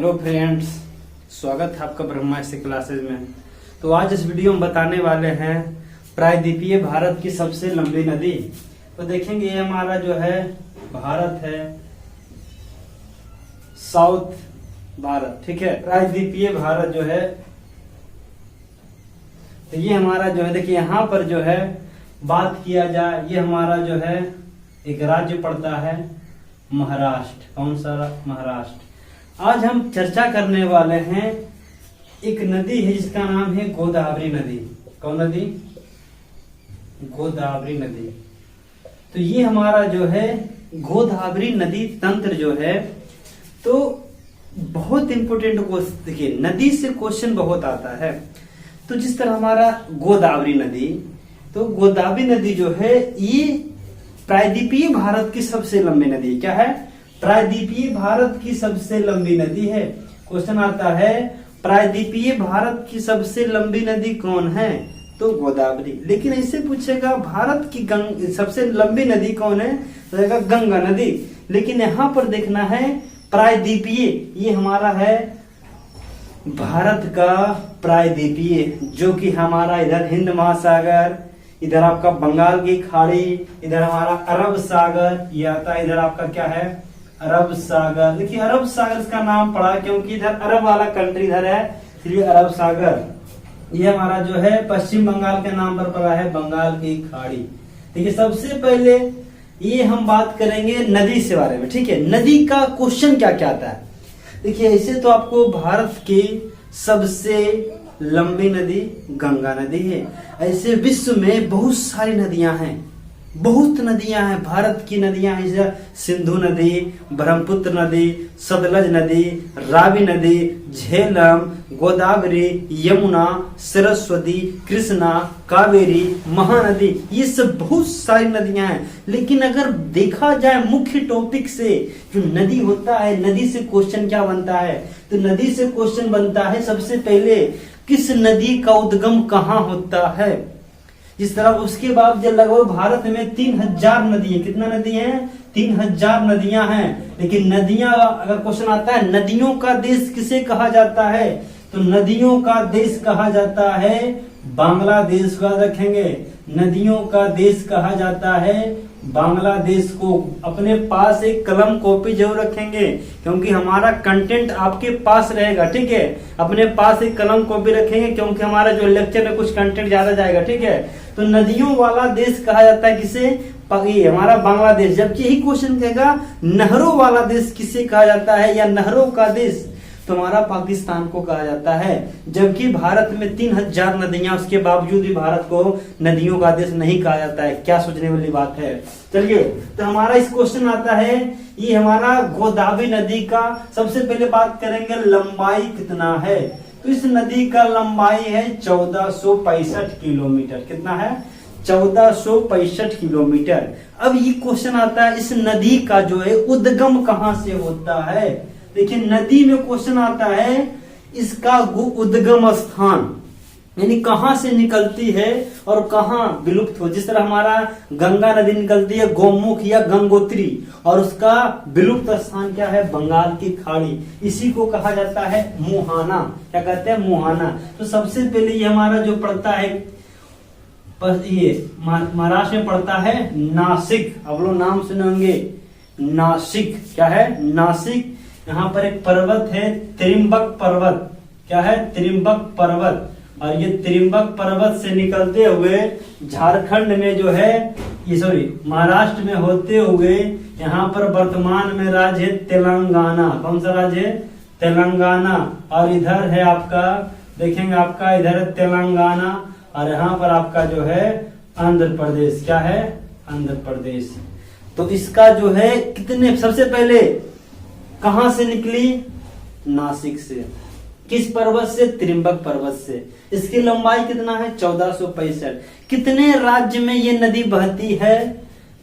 Hello friends, स्वागत है आपका ब्रह्मास्त्र क्लासेज में। तो आज इस वीडियो में बताने वाले हैं प्रायद्वीपीय भारत की सबसे लंबी नदी। तो देखेंगे ये हमारा जो है भारत है, साउथ भारत, ठीक है। प्रायद्वीपीय भारत जो है, तो ये हमारा जो है, देखिए यहाँ पर जो है बात किया जाए, ये हमारा जो है एक राज्य पड़ता है महाराष्ट्र। कौन सा? महाराष्ट्र। आज हम चर्चा करने वाले हैं एक नदी है जिसका नाम है गोदावरी नदी। कौन नदी? गोदावरी नदी। तो ये हमारा जो है गोदावरी नदी तंत्र जो है, तो बहुत इंपोर्टेंट क्वेश्चन। देखिए नदी से क्वेश्चन बहुत आता है। तो जिस तरह हमारा गोदावरी नदी, तो गोदावरी नदी जो है ये प्रायद्वीपीय भारत की सबसे लंबी नदी क्या है? प्रायद्वीपीय भारत की सबसे लंबी नदी है। क्वेश्चन आता है प्रायद्वीपीय भारत की सबसे लंबी नदी कौन है? तो गोदावरी। लेकिन ऐसे पूछेगा भारत की सबसे लंबी नदी कौन है? तो गंगा नदी। लेकिन यहाँ पर देखना है प्रायद्वीपीय, ये हमारा है भारत का प्रायद्वीपीय, जो कि हमारा इधर हिंद महासागर, इधर आपका बंगाल की खाड़ी, इधर हमारा अरब सागर, ये आता है इधर आपका क्या है? अरब सागर। देखिए अरब सागर इसका नाम पड़ा क्योंकि इधर अरब वाला कंट्री इधर है, इसलिए अरब सागर। ये हमारा जो है पश्चिम बंगाल के नाम पर पड़ा है बंगाल की खाड़ी। देखिए सबसे पहले ये हम बात करेंगे नदी से बारे में, ठीक है। नदी का क्वेश्चन क्या क्या आता है? देखिए ऐसे तो आपको भारत की सबसे लंबी नदी गंगा नदी है। ऐसे विश्व में बहुत सारी नदियां हैं, बहुत नदियां हैं। भारत की नदियां हैं जैसे सिंधु नदी, ब्रह्मपुत्र नदी, सतलज नदी, रावी नदी, झेलम, गोदावरी, यमुना, सरस्वती, कृष्णा, कावेरी, महानदी, ये सब बहुत सारी नदियां हैं। लेकिन अगर देखा जाए मुख्य टॉपिक से, जो नदी होता है, नदी से क्वेश्चन क्या बनता है? तो नदी से क्वेश्चन बनता है सबसे पहले किस नदी का उद्गम कहाँ होता है। इस तरह उसके बाद जब लगभग भारत में 3000 नदी है। कितना नदी है? 3000 नदियां हैं। लेकिन नदियां, अगर क्वेश्चन आता है नदियों का देश किसे कहा जाता है, तो नदियों का देश कहा जाता है बांग्लादेश का। रखेंगे नदियों का देश कहा जाता है बांग्लादेश को। अपने पास एक कलम कॉपी जरूर रखेंगे क्योंकि हमारा कंटेंट आपके पास रहेगा, ठीक है। अपने पास एक कलम कॉपी रखेंगे क्योंकि हमारा जो लेक्चर में कुछ कंटेंट ज्यादा जाएगा, ठीक है। तो नदियों वाला देश कहा जाता है किसे? हमारा बांग्लादेश। जबकि यही क्वेश्चन कहेगा नहरों वाला देश किसे कहा जाता है, या नहरों का देश, तो हमारा पाकिस्तान को कहा जाता है। जबकि भारत में 3000 नदियां, उसके बावजूद भी भारत को नदियों का देश नहीं कहा जाता है। क्या सोचने वाली बात है। चलिए तो हमारा इस क्वेश्चन आता है, ये हमारा गोदावरी नदी का सबसे पहले बात करेंगे लंबाई कितना है। तो इस नदी का लंबाई है 1465 किलोमीटर। कितना है? 1465 किलोमीटर। अब ये क्वेश्चन आता है इस नदी का जो है उद्गम कहाँ से होता है। देखिए नदी में क्वेश्चन आता है इसका उद्गम स्थान, यानी कहां से निकलती है और कहां विलुप्त हो। जिस तरह हमारा गंगा नदी निकलती है गौमुख या गंगोत्री, और उसका विलुप्त स्थान क्या है? बंगाल की खाड़ी। इसी को कहा जाता है मुहाना। क्या कहते हैं? मुहाना। तो सबसे पहले ये हमारा जो पड़ता है, ये महाराष्ट्र में पड़ता है नासिक। अब लोग नाम सुने होंगे नासिक। क्या है? नासिक। यहाँ पर एक पर्वत है त्रिम्बक पर्वत। क्या है? त्रिम्बक पर्वत। और ये त्रिम्बक पर्वत से निकलते हुए झारखंड में जो है, ये सॉरी महाराष्ट्र में होते हुए यहाँ पर वर्तमान में राज्य है तेलंगाना। कौन सा राज्य है? तेलंगाना। और इधर है आपका, देखेंगे आपका इधर है तेलंगाना, और यहाँ पर आपका जो है आंध्र प्रदेश। क्या है? आंध्र प्रदेश। तो इसका जो है कितने, सबसे पहले कहां से निकली? नासिक से। किस पर्वत से? त्रिम्बक पर्वत से। इसकी लंबाई कितना है? 1465। कितने राज्य में ये नदी बहती है?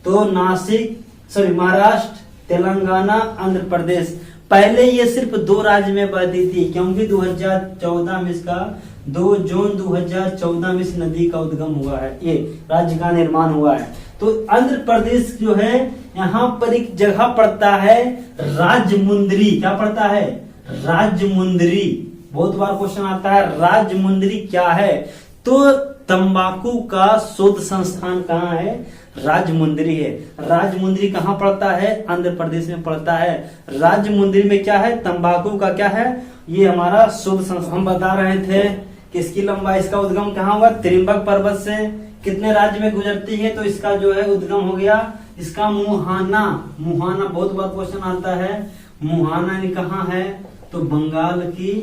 तो नासिक, सॉरी महाराष्ट्र, तेलंगाना, आंध्र प्रदेश। पहले ये सिर्फ 2 राज्य में बहती थी क्योंकि 2014 में इसका 2 जून 2014 में इस नदी का उद्गम हुआ है, ये राज्य का निर्माण हुआ है। तो आंध्र प्रदेश जो है यहाँ पर एक जगह पड़ता है राजमुंद्री। क्या पड़ता है? राजमुंदरी, बहुत बार क्वेश्चन आता है राजमुंदरी क्या है, तो तंबाकू का शोध संस्थान कहाँ है, राजमुंदरी है। राजमुंदरी कहाँ पड़ता है, आंध्र प्रदेश में पड़ता है। राजमुंदरी में क्या है, तंबाकू का क्या है, ये हमारा शोध संस्थान। हम बता रहे थे कि इसकी लंबाई, इसका उद्गम कहाँ हुआ, त्रिम्बक पर्वत से कितने राज्य में गुजरती है, तो इसका जो है उद्गम हो गया इसका मुहाना। मुहाना बहुत बार क्वेश्चन आता है, मुहाना कहाँ है, तो बंगाल की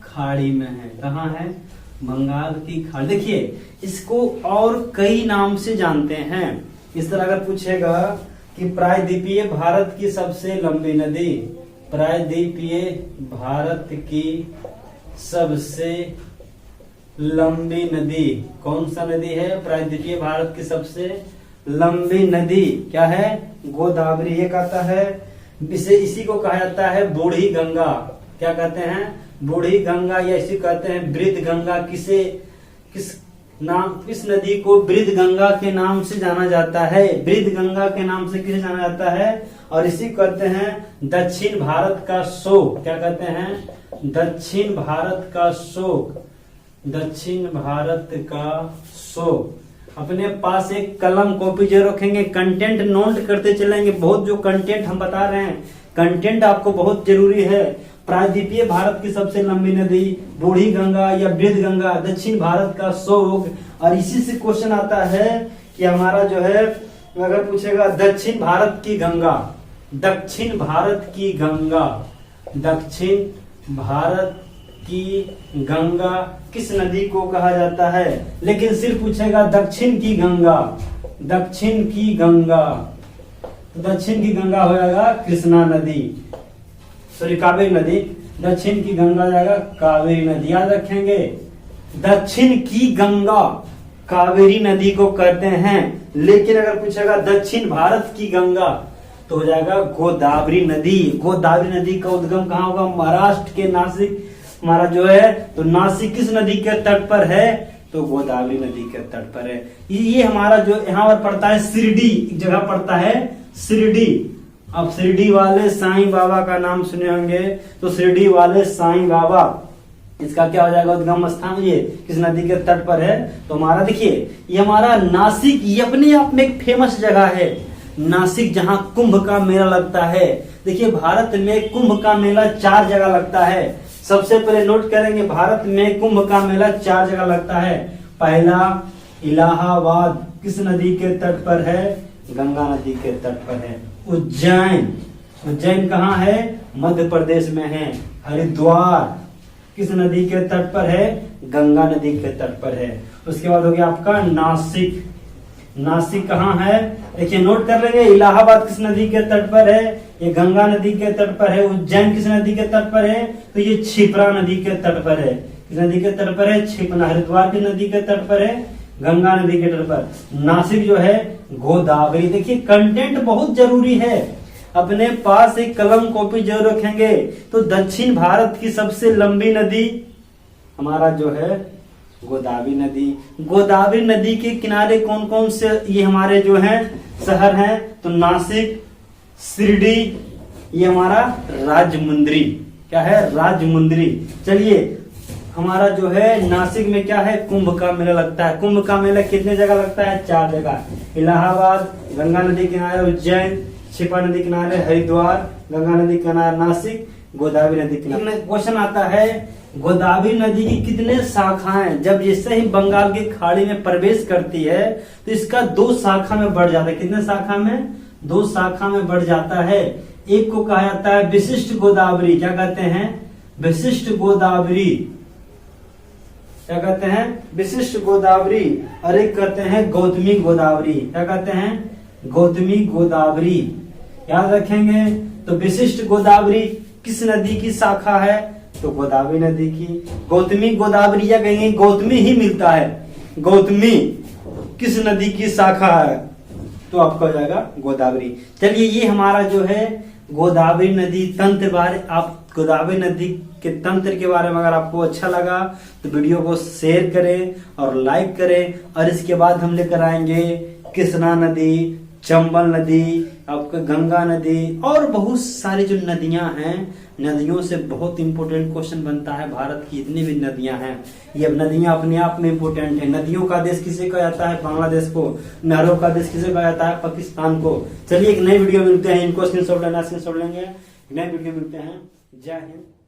खाड़ी में है। कहाँ है, बंगाल की खाड़ी। देखिए इसको और कई नाम से जानते हैं। इस तरह अगर पूछेगा कि प्रायद्वीपीय भारत की सबसे लंबी नदी, प्रायद्वीपीय भारत की सबसे लंबी नदी कौन सा नदी है, प्रायद्वीपीय भारत की सबसे लंबी नदी क्या है, गोदावरी। एक आता है, इसी को कहा जाता है बूढ़ी गंगा। क्या कहते हैं, बूढ़ी गंगा, या इसी कहते हैं वृद्ध गंगा। किस नदी को वृद्ध गंगा के नाम से जाना जाता है, वृद्ध गंगा के नाम से किसे जाना जाता है, और इसी कहते हैं दक्षिण भारत का शोक। क्या कहते हैं, दक्षिण भारत का शोक, दक्षिण भारत का शोक। अपने पास एक कलम कॉपी जरूर रखेंगे, कंटेंट नोट करते चलेंगे। बहुत जो कंटेंट हम बता रहे हैं, कंटेंट आपको बहुत जरूरी है। प्रायद्वीपीय भारत की सबसे लंबी नदी, बूढ़ी गंगा या वृद्ध गंगा, दक्षिण भारत का शोक। और इसी से क्वेश्चन आता है कि हमारा जो है, अगर पूछेगा दक्षिण भारत की गंगा, दक्षिण भारत की गंगा, दक्षिण भारत की गंगा किस नदी को कहा जाता है, लेकिन सिर्फ पूछेगा दक्षिण की गंगा, दक्षिण की गंगा। तो दक्षिण की गंगा हो जाएगा कृष्णा नदी, सॉरी कावेरी नदी। दक्षिण की गंगा जाएगा कावेरी नदी, याद रखेंगे। दक्षिण की गंगा कावेरी नदी को कहते हैं, लेकिन अगर पूछेगा दक्षिण भारत की गंगा तो हो जाएगा गोदावरी नदी। गोदावरी नदी का उद्गम कहाँ होगा, महाराष्ट्र के नासिक हमारा जो है, तो नासिक किस नदी के तट पर है, तो गोदावरी नदी के तट पर है। ये हमारा जो यहाँ पर पड़ता है शिरडी, एक जगह पड़ता है शिरडी। अब शिरडी वाले साईं बाबा का नाम सुने होंगे, तो शिरडी वाले साईं बाबा, इसका क्या हो जाएगा उद्गम स्थान, ये किस नदी के तट पर है, तो हमारा देखिए ये हमारा नासिक, ये अपने आप में एक फेमस जगह है नासिक, जहां कुंभ का मेला लगता है। देखिए भारत में कुंभ का मेला 4 जगह लगता है। सबसे पहले नोट करेंगे, भारत में कुंभ का मेला 4 जगह लगता है। पहला इलाहाबाद किस नदी के तट पर है, गंगा नदी के तट पर है। उज्जैन, उज्जैन कहाँ है, मध्य प्रदेश में है। हरिद्वार किस नदी के तट पर है, गंगा नदी के तट पर है। उसके बाद हो गया आपका नासिक, नासिक कहाँ है, देखिए नोट कर लेंगे। इलाहाबाद किस नदी के तट पर है, ये गंगा नदी के तट पर है। उज्जैन किस नदी के तट पर है, तो ये क्षिप्रा नदी के तट पर है। किस नदी के तट पर है, क्षिप्रा। हरिद्वार की नदी के तट पर है, गंगा नदी के तट पर। नासिक जो है गोदावरी। देखिए कंटेंट बहुत जरूरी है, अपने पास एक कलम कॉपी जरूर रखेंगे। तो दक्षिण भारत की सबसे लंबी नदी हमारा जो है गोदावरी नदी। गोदावरी नदी के किनारे कौन कौन से ये हमारे जो हैं शहर हैं, तो नासिक, शिरडी, ये हमारा राजमुंदरी। क्या है, राजमुंदरी। चलिए हमारा जो है नासिक में क्या है, कुंभ का मेला लगता है। कुंभ का मेला कितने जगह लगता है, 4 जगह। इलाहाबाद, गंगा नदी किनारे उज्जैन, क्षिप्रा नदी किनारे हरिद्वार, गंगा नदी किनारे नासिक, गोदावरी नदी किनारे। क्वेश्चन आता है गोदावरी नदी की कितने शाखाएं, जब जैसे ही बंगाल की खाड़ी में प्रवेश करती है तो इसका 2 शाखा में बढ़ जाता है। कितने शाखा में, 2 शाखा में बढ़ जाता है। एक को कहा जाता है विशिष्ट गोदावरी, क्या कहते हैं, विशिष्ट गोदावरी, क्या कहते हैं, विशिष्ट गोदावरी। और एक कहते हैं गौतमी गोदावरी, क्या कहते हैं, गौतमी गोदावरी। याद रखेंगे। तो विशिष्ट गोदावरी किस नदी की शाखा है, तो गोदावरी नदी की। गौतमी गोदावरी या कहेंगे गौतमी ही मिलता है, गौतमी किस नदी की शाखा है, तो आपका हो जाएगा गोदावरी। चलिए ये हमारा जो है गोदावरी नदी तंत्र बारे, आप गोदावरी नदी के तंत्र के बारे में अगर आपको अच्छा लगा तो वीडियो को शेयर करें और लाइक करें। और इसके बाद हम लेकर आएंगे कृष्णा नदी, चंबल नदी, आपका गंगा नदी और बहुत सारी जो नदियां हैं, नदियों से बहुत इंपॉर्टेंट क्वेश्चन बनता है। भारत की जितनी भी नदियां हैं, ये नदियां अपने आप में इंपॉर्टेंट है। नदियों का देश किसे कहा जाता है? बांग्लादेश को। नहरों का देश किसे कहा जाता है? पाकिस्तान को। चलिए एक नई वीडियो मिलते हैं, इनको स्क्रीनशॉट लेना, स्क्रीनशॉट लेंगे, नई वीडियो मिलते हैं। जय हिंद।